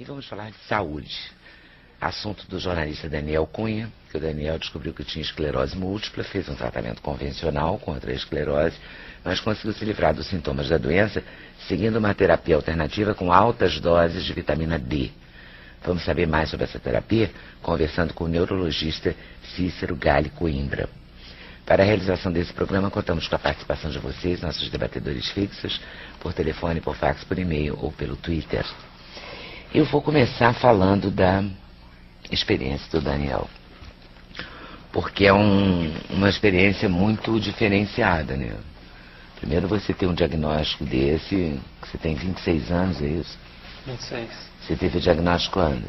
E vamos falar de saúde. Assunto do jornalista Daniel Cunha, que o Daniel descobriu que tinha esclerose múltipla, fez um tratamento convencional contra a esclerose, mas conseguiu se livrar dos sintomas da doença, seguindo uma terapia alternativa com altas doses de vitamina D. Vamos saber mais sobre essa terapia, conversando com o neurologista Cícero Galli Coimbra. Para a realização desse programa, contamos com a participação de vocês, nossos debatedores fixos, por telefone, por fax, por e-mail ou pelo Twitter. Eu vou começar falando da experiência do Daniel, porque é uma experiência muito diferenciada, né? Primeiro você tem um diagnóstico desse, que você tem 26 anos, é isso? 26. Você teve o diagnóstico quando?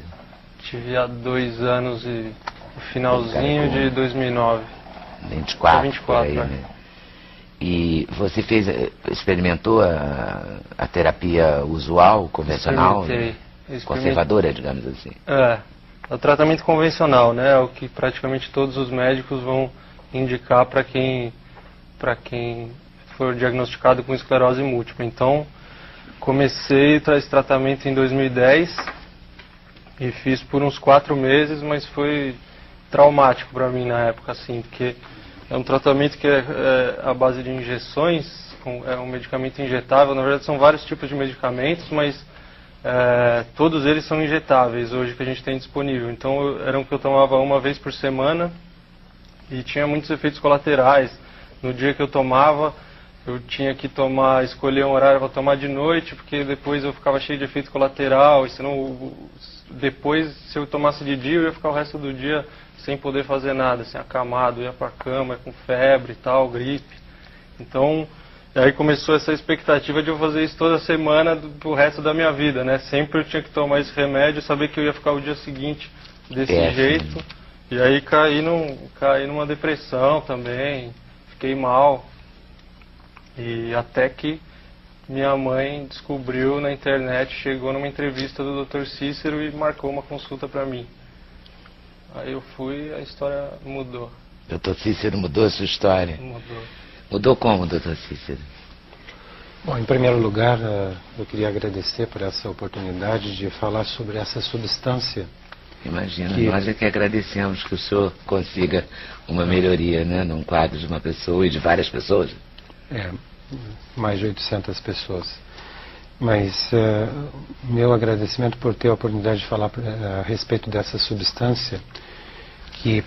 Tive há 2 anos e no finalzinho de 2009. 24, 24, por aí, né? E você experimentou a terapia usual, convencional? Experimentei. Conservadora, digamos assim. É o tratamento convencional, né? É o que praticamente todos os médicos vão indicar para quem for diagnosticado com esclerose múltipla. Então, comecei esse tratamento em 2010 e fiz por uns 4 meses, mas foi traumático para mim na época, assim, porque é um tratamento que é à base de injeções, é um medicamento injetável. Na verdade, são vários tipos de medicamentos, mas todos eles são injetáveis hoje que a gente tem disponível. Então era um que eu tomava uma vez por semana e tinha muitos efeitos colaterais. No dia que eu tomava, eu tinha que escolher um horário para tomar de noite, porque depois eu ficava cheio de efeito colateral, e senão depois, se eu tomasse de dia, eu ia ficar o resto do dia sem poder fazer nada, assim, acamado, ia para a cama, com febre e tal, gripe. Então, aí começou essa expectativa de eu fazer isso toda semana pro resto da minha vida, né? Sempre eu tinha que tomar esse remédio, saber que eu ia ficar o dia seguinte desse jeito. E aí caí numa depressão também, fiquei mal. E até que minha mãe descobriu na internet, chegou numa entrevista do Dr. Cícero e marcou uma consulta para mim. Aí eu fui, a história mudou. Dr. Cícero mudou a sua história? Mudou. Mudou como, Dr. Cícero? Bom, em primeiro lugar, eu queria agradecer por essa oportunidade de falar sobre essa substância. Imagina, nós é que agradecemos que o senhor consiga uma melhoria, né, num quadro de uma pessoa e de várias pessoas. Mais de 800 pessoas. Mas meu agradecimento por ter a oportunidade de falar a respeito dessa substância, que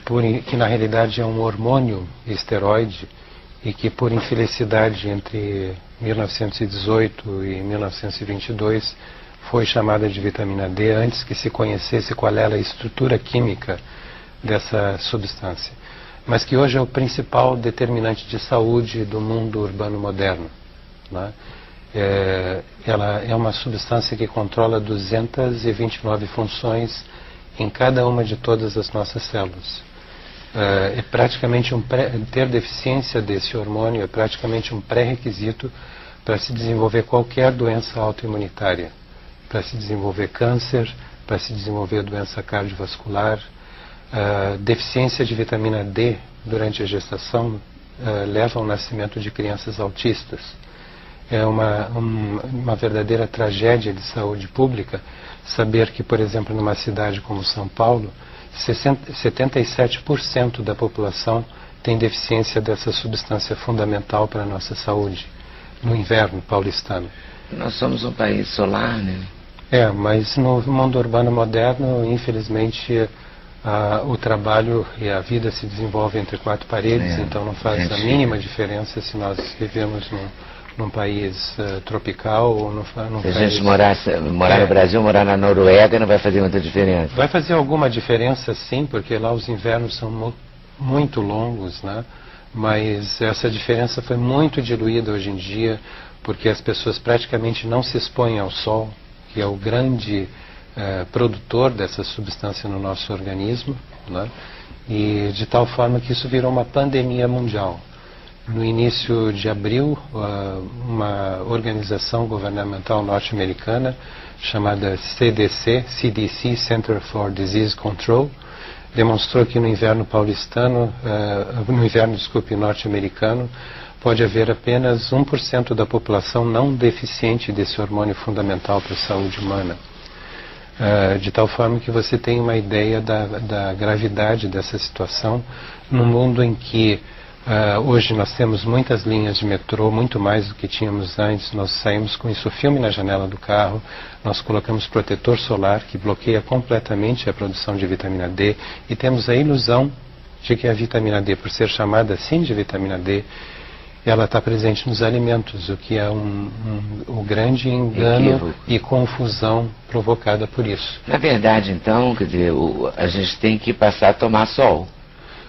na realidade é um hormônio esteroide, e que por infelicidade entre 1918 e 1922 foi chamada de vitamina D antes que se conhecesse qual era a estrutura química dessa substância, mas que hoje é o principal determinante de saúde do mundo urbano moderno, né? Ela é uma substância que controla 229 funções em cada uma de todas as nossas células. É praticamente ter deficiência desse hormônio é praticamente um pré-requisito para se desenvolver qualquer doença autoimunitária, para se desenvolver câncer, para se desenvolver doença cardiovascular. Deficiência de vitamina D durante a gestação leva ao nascimento de crianças autistas. É uma verdadeira tragédia de saúde pública saber que, por exemplo, numa cidade como São Paulo, 77% da população tem deficiência dessa substância fundamental para a nossa saúde, no inverno paulistano. Nós somos um país solar, né? Mas no mundo urbano moderno, infelizmente, o trabalho e a vida se desenvolvem entre 4 paredes, então não faz a mínima diferença se nós vivemos num país tropical ou num país... Se a gente morar no Brasil, morar na Noruega, não vai fazer muita diferença? Vai fazer alguma diferença, sim, porque lá os invernos são muito longos, né? Mas essa diferença foi muito diluída hoje em dia, porque as pessoas praticamente não se expõem ao sol, que é o grande produtor dessa substância no nosso organismo, né? E de tal forma que isso virou uma pandemia mundial. No início de abril, uma organização governamental norte-americana chamada CDC, Center for Disease Control, demonstrou que no inverno norte-americano, pode haver apenas 1% da população não deficiente desse hormônio fundamental para a saúde humana. de tal forma que você tenha uma ideia da gravidade dessa situação num mundo em que hoje nós temos muitas linhas de metrô, muito mais do que tínhamos antes. Nós saímos com isso filme na janela do carro, nós colocamos protetor solar que bloqueia completamente a produção de vitamina D e temos a ilusão de que a vitamina D, por ser chamada assim de vitamina D, ela está presente nos alimentos, o que é um grande engano equívoco e confusão provocada por isso. Na verdade, então, quer dizer, a gente tem que passar a tomar sol.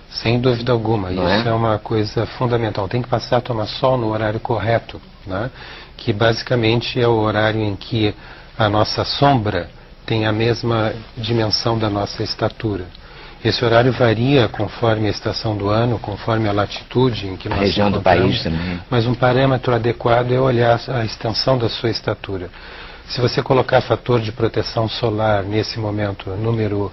Sem dúvida alguma, Não isso é? é uma coisa fundamental. Tem que passar a tomar sol no horário correto, né? Que basicamente é o horário em que a nossa sombra tem a mesma dimensão da nossa estatura. Esse horário varia conforme a estação do ano, conforme a latitude em que nós A região do país também. mas um parâmetro adequado é olhar a extensão da sua estatura. Se você colocar fator de proteção solar nesse momento, número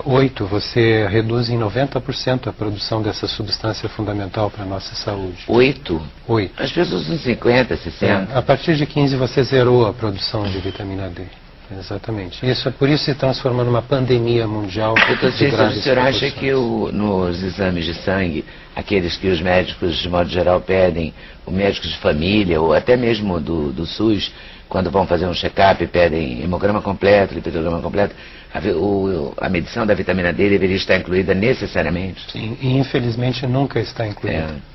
8, você reduz em 90% a produção dessa substância fundamental para a nossa saúde. 8? 8. As pessoas usam 50, 60. A partir de 15 você zerou a produção de vitamina D. Exatamente. Isso, por isso se transforma numa pandemia mundial. Doutor de Cícero, o graves senhor acha proporções. que nos exames de sangue, aqueles que os médicos, de modo geral, pedem, os médicos de família, ou até mesmo do SUS, quando vão fazer um check-up, pedem hemograma completo, lipidograma completo, a medição da vitamina D deveria estar incluída necessariamente? Sim, e infelizmente nunca está incluída. É.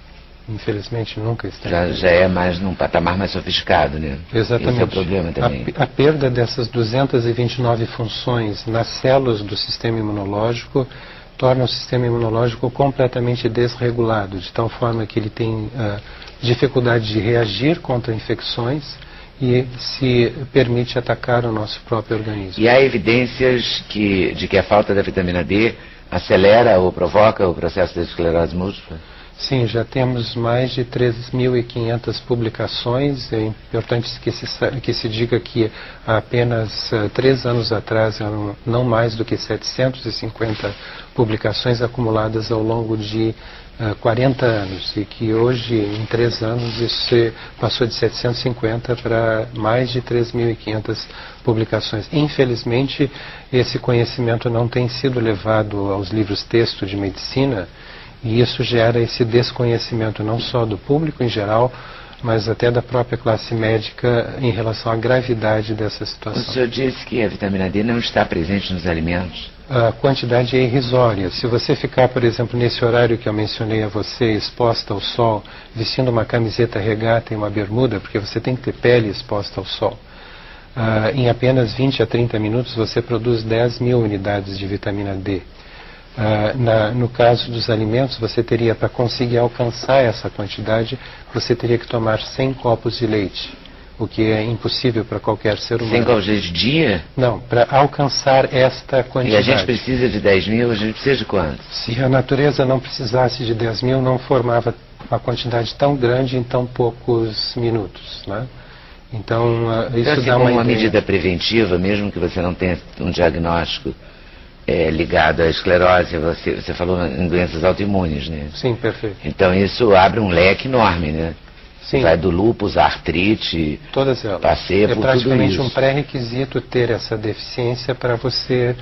Infelizmente nunca está incluída. Já é mais num patamar mais sofisticado, né? Exatamente. Esse é o problema também. A perda dessas 229 funções nas células do sistema imunológico torna o sistema imunológico completamente desregulado, de tal forma que ele tem dificuldade de reagir contra infecções e se permite atacar o nosso próprio organismo. E há evidências de que a falta da vitamina D acelera ou provoca o processo de esclerose múltipla? Sim, já temos mais de 3.500 publicações. É importante que se diga que há apenas 3 anos atrás eram não mais do que 750 publicações acumuladas ao longo de 40 anos e que hoje, em 3 anos, isso passou de 750 para mais de 3.500 publicações. Infelizmente, esse conhecimento não tem sido levado aos livros-texto de medicina e isso gera esse desconhecimento não só do público em geral, mas até da própria classe médica em relação à gravidade dessa O situação. senhor disse que a vitamina D não está presente nos alimentos. A quantidade é irrisória. Se você ficar, por exemplo, nesse horário que eu mencionei a você, exposta ao sol, vestindo uma camiseta regata e uma bermuda, porque você tem que ter pele exposta ao sol, em apenas 20 a 30 minutos você produz 10.000 unidades de vitamina D. No caso dos alimentos, você teria, para conseguir alcançar essa quantidade, você teria que tomar 100 copos de leite, o que é impossível para qualquer ser humano. 100 copos de dia? Não, para alcançar esta quantidade. E a gente precisa de 10.000, a gente precisa de quanto? Se a natureza não precisasse de 10.000, não formava uma quantidade tão grande em tão poucos minutos, né? Então, isso Então, dá como uma uma ideia. medida preventiva, mesmo que você não tenha um diagnóstico ligado à esclerose, você falou em doenças autoimunes, né? Sim, perfeito. Então isso abre um leque enorme, né? Sim, Vai do lúpus, à artrite, todas elas. passei É por tudo praticamente isso. um pré-requisito ter essa deficiência para você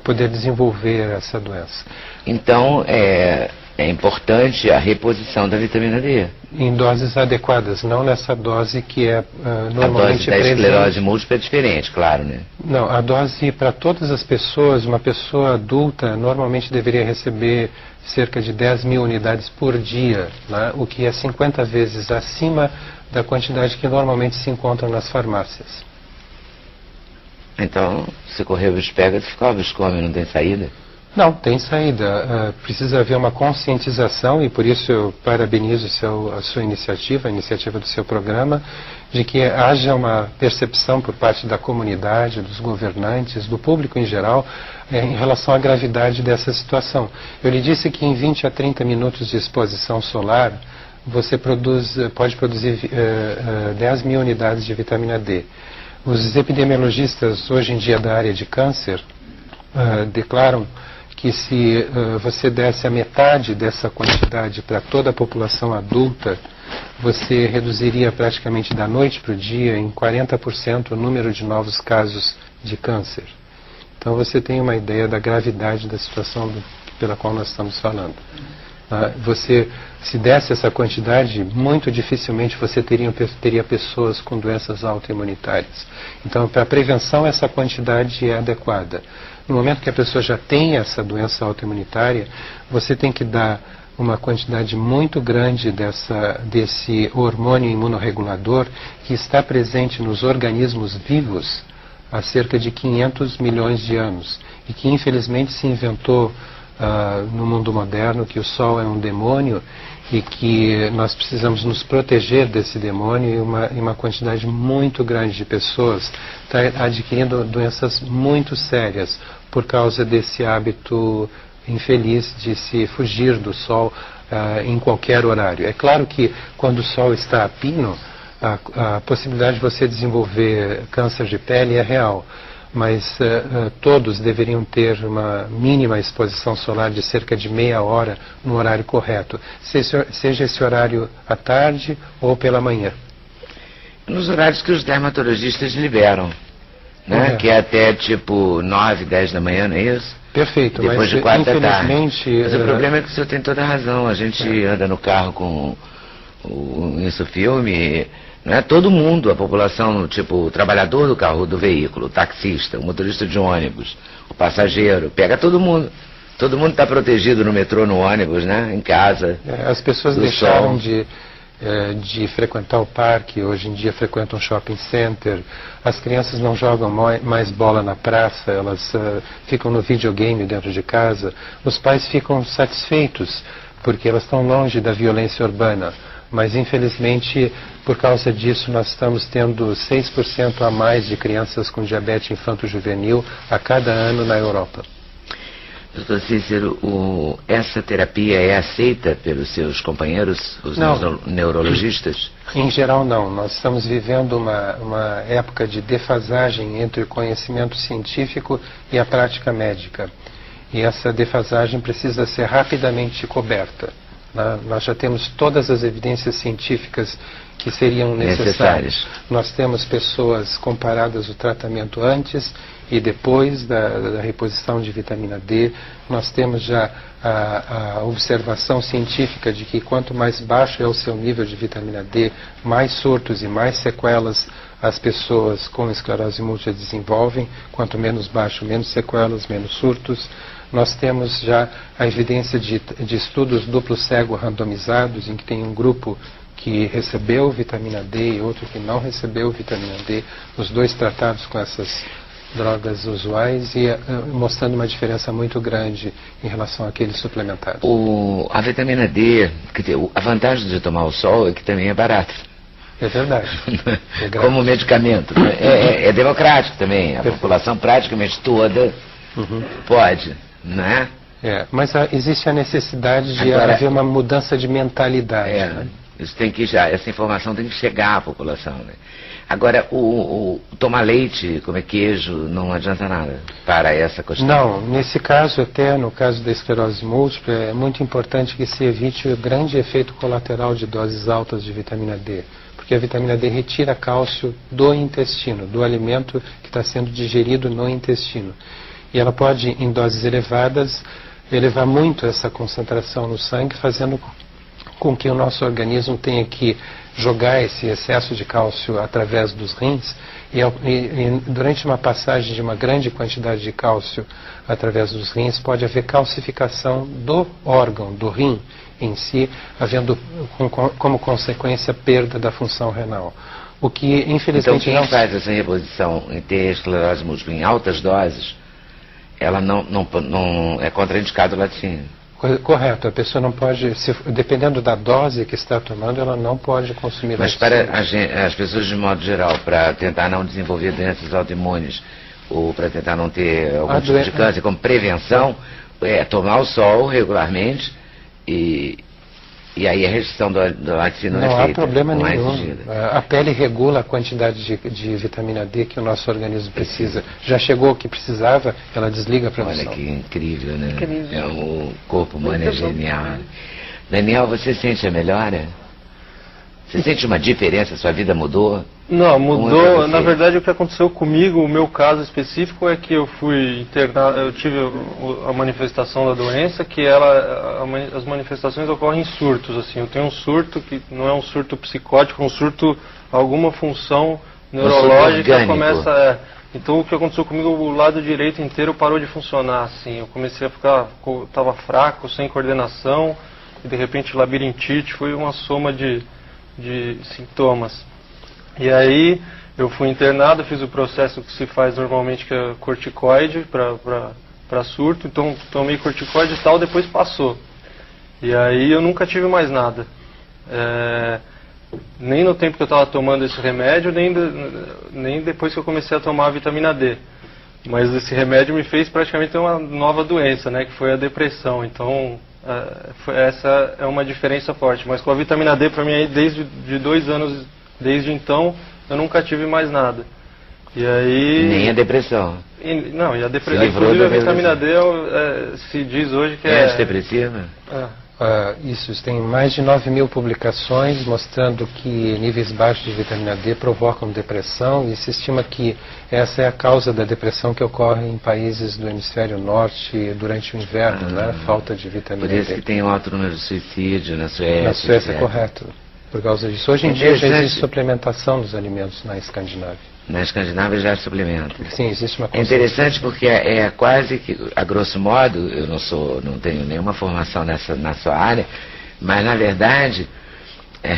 poder desenvolver essa doença. Então é importante a reposição da vitamina D. Em doses adequadas, não nessa dose que é A dose normalmente da presente. esclerose múltipla é diferente, claro, né? Não, a dose para todas as pessoas, uma pessoa adulta normalmente deveria receber cerca de 10.000 unidades por dia, né? O que é 50 vezes acima da quantidade que normalmente se encontra nas farmácias. Então, se correr o risco pega, ficar o risco come, não tem saída. Não, tem saída. Precisa haver uma conscientização e por isso eu parabenizo a sua iniciativa, a iniciativa do seu programa, de que haja uma percepção por parte da comunidade, dos governantes, do público em geral, em relação à gravidade dessa situação. Eu lhe disse que em 20 a 30 minutos de exposição solar, você pode produzir 10.000 unidades de vitamina D. Os epidemiologistas hoje em dia da área de câncer declaram que se você desse a metade dessa quantidade para toda a população adulta, você reduziria praticamente da noite para o dia em 40% o número de novos casos de câncer. Então você tem uma ideia da gravidade da situação pela qual nós estamos falando. Você, se desse essa quantidade, muito dificilmente você teria pessoas com doenças autoimunitárias. Então, para a prevenção, essa quantidade é adequada. No momento que a pessoa já tem essa doença autoimunitária, você tem que dar uma quantidade muito grande desse hormônio imunorregulador que está presente nos organismos vivos há cerca de 500 milhões de anos e que infelizmente se inventou no mundo moderno que o Sol é um demônio e que nós precisamos nos proteger desse demônio, e uma quantidade muito grande de pessoas está adquirindo doenças muito sérias por causa desse hábito infeliz de se fugir do Sol em qualquer horário. É claro que quando o Sol está a pino, a possibilidade de você desenvolver câncer de pele é real. Mas todos deveriam ter uma mínima exposição solar de cerca de meia hora no horário correto, seja esse horário à tarde ou pela manhã. Nos horários que os dermatologistas liberam, né? Que é até tipo 9, 10 da manhã, não é isso? Perfeito, depois mas de 4 da tarde. infelizmente... Mas o problema é que o senhor tem toda a razão. A gente anda no carro com o Insufilme. Não é todo mundo, a população, tipo, o trabalhador do carro, do veículo, o taxista, o motorista de ônibus, o passageiro, pega todo mundo. Todo mundo está protegido no metrô, no ônibus, né? Em casa. As pessoas deixaram de frequentar o parque, hoje em dia frequentam shopping center. As crianças não jogam mais bola na praça, elas ficam no videogame dentro de casa. Os pais ficam satisfeitos porque elas estão longe da violência urbana. Mas, infelizmente, por causa disso, nós estamos tendo 6% a mais de crianças com diabetes infanto-juvenil a cada ano na Europa. Doutor Cícero, essa terapia é aceita pelos seus companheiros, os neurologistas? Em geral, não. Nós estamos vivendo uma época de defasagem entre o conhecimento científico e a prática médica. E essa defasagem precisa ser rapidamente coberta. Nós já temos todas as evidências científicas que seriam necessárias. Nós temos pessoas comparadas o tratamento antes e depois da reposição de vitamina D. Nós temos já a observação científica de que quanto mais baixo é o seu nível de vitamina D, mais surtos e mais sequelas as pessoas com esclerose múltipla desenvolvem. Quanto menos baixo, menos sequelas, menos surtos. Nós temos já a evidência de estudos duplo cego randomizados, em que tem um grupo que recebeu vitamina D e outro que não recebeu vitamina D, os dois tratados com essas drogas usuais e mostrando uma diferença muito grande em relação àqueles suplementados. A vitamina D, a vantagem de tomar o sol é que também é barato. É verdade. Como medicamento. É democrático também. A população praticamente toda pode. Né? Mas existe a necessidade de haver uma mudança de mentalidade. Né? Isso tem que essa informação tem que chegar à população. Né? Agora, tomar leite, comer queijo, não adianta nada para essa questão? Não, nesse caso, até no caso da esclerose múltipla, é muito importante que se evite o grande efeito colateral de doses altas de vitamina D. Porque a vitamina D retira cálcio do intestino, do alimento que está sendo digerido no intestino. E ela pode, em doses elevadas, elevar muito essa concentração no sangue, fazendo com que o nosso organismo tenha que jogar esse excesso de cálcio através dos rins. E durante uma passagem de uma grande quantidade de cálcio através dos rins, pode haver calcificação do órgão, do rim em si, havendo como consequência perda da função renal. O que, infelizmente, então, quem faz essa reposição em ter esclerose múltipla em altas doses, ela não é contraindicado o laticínio. Correto, a pessoa não pode, dependendo da dose que está tomando, ela não pode consumir laticínio. Mas para as pessoas de modo geral, para tentar não desenvolver doenças autoimunes ou para tentar não ter algum tipo de câncer, como prevenção, tomar o sol regularmente e aí a restrição do laticínio não é feita. Não há problema nenhum. Exigida. A pele regula a quantidade de vitamina D que o nosso organismo precisa. Já chegou o que precisava, ela desliga a produção. Olha que incrível, né? Incrível. O corpo humano é genial. Daniel, você sente a melhora? Você sente uma diferença? Sua vida mudou? Não, mudou. Na verdade, o que aconteceu comigo, o meu caso específico, é que eu fui internado, eu tive a manifestação da doença, que as manifestações ocorrem em surtos, assim. Eu tenho um surto que não é um surto psicótico, é um surto, alguma função neurológica começa. Então, o que aconteceu comigo, o lado direito inteiro parou de funcionar, assim. Eu comecei a ficar, estava fraco, sem coordenação, e de repente labirintite, foi uma soma de sintomas. E aí eu fui internado, fiz o processo que se faz normalmente, que é corticoide para surto, então tomei corticoide e tal, depois passou. E aí eu nunca tive mais nada. Nem no tempo que eu estava tomando esse remédio, nem depois que eu comecei a tomar a vitamina D. Mas esse remédio me fez praticamente ter uma nova doença, né, que foi a depressão. Então, essa é uma diferença forte. Mas com a vitamina D, para mim, aí, desde 2 anos, desde então, eu nunca tive mais nada. E aí... Nem a depressão. Não, e a depressão, inclusive a vitamina D se diz hoje que é... antidepressiva? Isso, tem mais de 9.000 publicações mostrando que níveis baixos de vitamina D provocam depressão, e se estima que essa é a causa da depressão que ocorre em países do hemisfério norte durante o inverno, né? Falta de vitamina D. Por isso que tem alto número de suicídio na Suécia. Na Suécia, é correto. Por causa disso. Hoje em dia já existe suplementação dos alimentos na Escandinávia. Na Escandinávia já suplementa. Sim, existe uma É interessante porque é quase que, a grosso modo, eu não tenho nenhuma formação na sua área, mas na verdade, a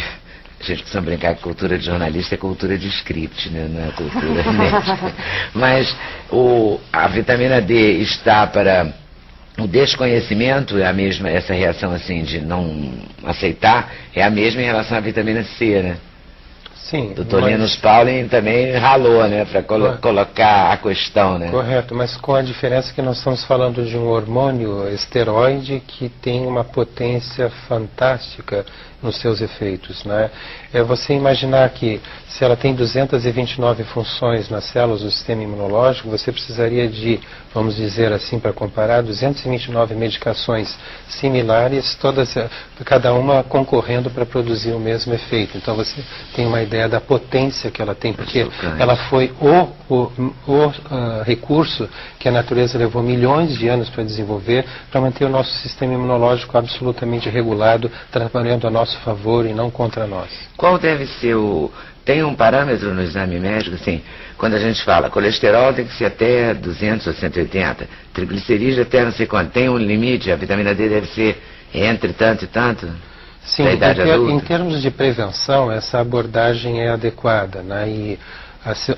gente precisa brincar que cultura de jornalista é cultura de script, né? Não é cultura médica. Mas a vitamina D está para o desconhecimento, é a mesma, essa reação assim de não aceitar, é a mesma em relação à vitamina C, né? Sim. Dr. Linus Pauling também ralou, né, para colocar a questão, né? Correto, mas com a diferença que nós estamos falando de um hormônio esteroide que tem uma potência fantástica nos seus efeitos, né? É você imaginar que se ela tem 229 funções nas células do sistema imunológico, você precisaria de, vamos dizer assim para comparar, 229 medicações similares, cada uma concorrendo para produzir o mesmo efeito. Então você tem uma ideia da potência que ela tem, porque ela foi o recurso que a natureza levou milhões de anos para desenvolver, para manter o nosso sistema imunológico absolutamente regulado, trabalhando a nosso favor e não contra nós. Qual deve ser tem um parâmetro no exame médico, assim, quando a gente fala colesterol tem que ser até 200 ou 180, triglicerídeos até não sei quanto, tem um limite, a vitamina D deve ser entre tanto e tanto? Sim, em termos de prevenção, essa abordagem é adequada, né? E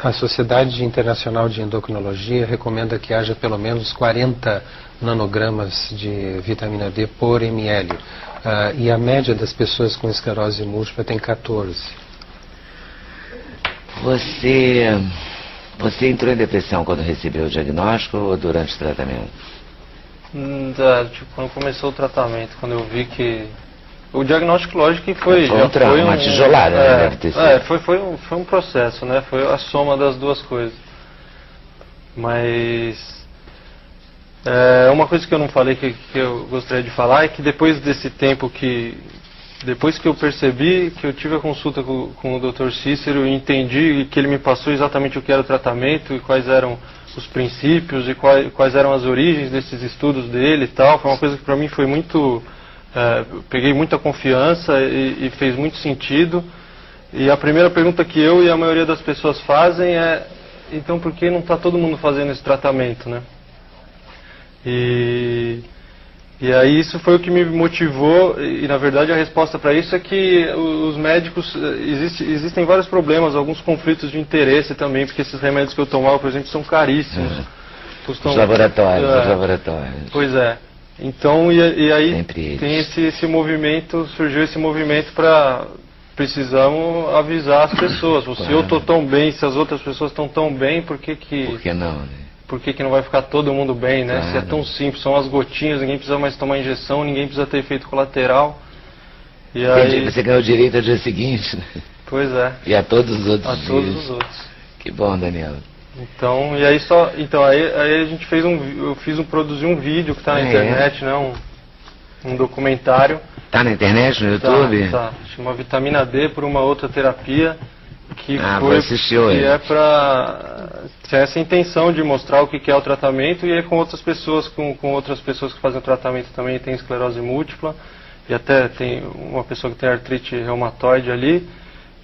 a Sociedade Internacional de Endocrinologia recomenda que haja pelo menos 40 nanogramas de vitamina D por ml. E a média das pessoas com esclerose múltipla tem 14. Você entrou em depressão quando recebeu o diagnóstico ou durante o tratamento? Quando começou o tratamento, quando eu vi que... O diagnóstico, lógico que foi... Foi uma tijolada, né? Deve ter sido. Foi um processo, né? Foi a soma das duas coisas. Mas... uma coisa que eu não falei que eu gostaria de falar é que depois desse tempo depois que eu percebi que eu tive a consulta com o Dr. Cícero e entendi que ele me passou exatamente o que era o tratamento e quais eram os princípios e quais eram as origens desses estudos dele e tal, foi uma coisa que para mim foi muito... peguei muita confiança e fez muito sentido. E a primeira pergunta que eu e a maioria das pessoas fazem é: então por que não está todo mundo fazendo esse tratamento, né? E aí isso foi o que me motivou, e na verdade a resposta para isso é que os médicos, existem vários problemas, alguns conflitos de interesse também, porque esses remédios que eu tomava, por exemplo, são caríssimos. Os laboratórios. Pois é. Então, e aí tem esse movimento, surgiu esse movimento para precisamos avisar as pessoas. Se eu estou tão bem, se as outras pessoas estão tão bem, por que não, né? Por que não vai ficar todo mundo bem, né? Se é tão simples, são as gotinhas, ninguém precisa mais tomar injeção, ninguém precisa ter efeito colateral. E aí... Você ganhou o direito ao dia seguinte, né? Pois é. E a todos os outros dias. A todos os outros. Que bom, Daniel. Então, e aí aí a gente produzi um vídeo que está na internet, né? um documentário. Tá na internet, no YouTube? Tá. Chama Vitamina D por uma outra terapia. Que vou assistir hoje. Que é para essa intenção de mostrar o que é o tratamento, e é com outras pessoas, com outras pessoas que fazem o tratamento também tem esclerose múltipla, e até tem uma pessoa que tem artrite reumatoide ali,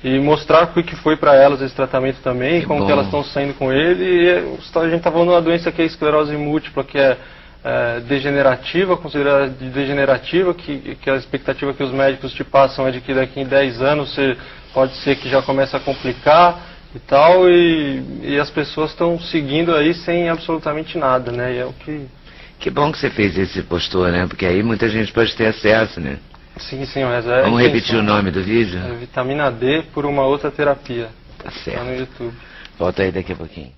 e mostrar o que foi para elas esse tratamento também, como que elas estão saindo com ele. E a gente está falando de uma doença que é a esclerose múltipla, que é degenerativa, considerada degenerativa, que a expectativa que os médicos te passam é de que daqui em 10 anos você pode ser que já comece a complicar e tal, e as pessoas estão seguindo aí sem absolutamente nada, né? E é o que... Que bom que você fez esse postou, né? Porque aí muita gente pode ter acesso, né? Sim, mas Vamos repetir o nome do vídeo? É Vitamina D por uma outra terapia. Tá certo. Tá no YouTube. Volta aí daqui a pouquinho.